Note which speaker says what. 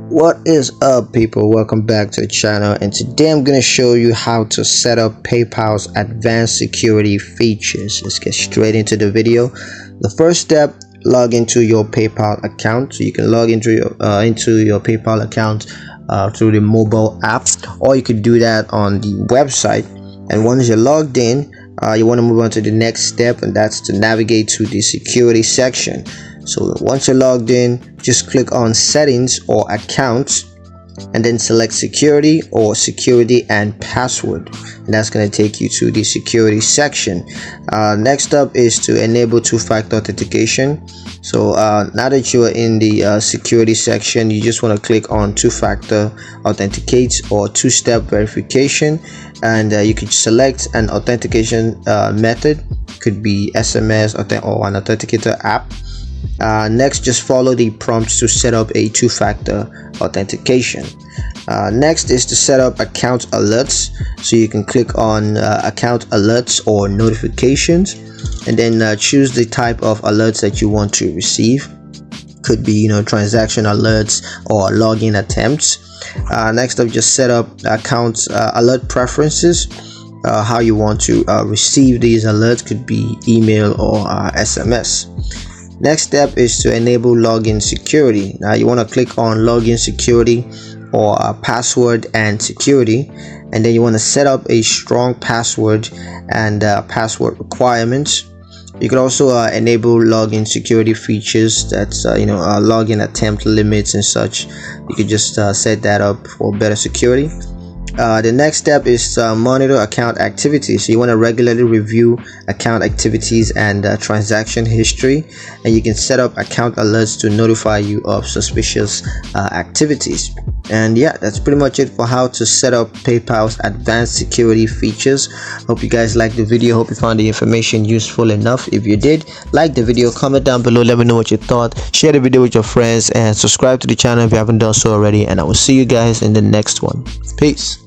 Speaker 1: What is up, people? Welcome back to the channel, and today I'm going to show you how to set up PayPal's advanced security features. Let's get straight into the video. The first step, log into your PayPal account. So you can log into your PayPal account through the mobile app, or you could do that on the website. And once you're logged in, you want to move on to the next step, and that's to navigate to the security section. So once you're logged in, just click on settings or accounts, and then select security or security and password, and that's going to take you to the security section. Next up is to enable two-factor authentication. So now that you are in the security section, you just want to click on two-factor authenticate or two-step verification, and you could select an authentication method. Could be SMS or an authenticator app. Next, just follow the prompts to set up a two-factor authentication. Next is to set up account alerts. So you can click on account alerts or notifications, and then choose the type of alerts that you want to receive. Could be transaction alerts or login attempts. Next up, just set up account alert preferences. How you want to receive these alerts, could be email or SMS. Next step is to enable login security. Now you want to click on login security or password and security, and then you want to set up a strong password and password requirements. You can also enable login security features, that's login attempt limits and such. You could just set that up for better security. The next step is monitor account activity. So you want to regularly review account activities and transaction history, and you can set up account alerts to notify you of suspicious activities. And yeah, that's pretty much it for how to set up PayPal's advanced security features. Hope you guys liked the video. Hope you found the information useful enough. If you did, like the video, comment down below, let me know what you thought, share the video with your friends, and subscribe to the channel if you haven't done so already. And I will see you guys in the next one. Peace.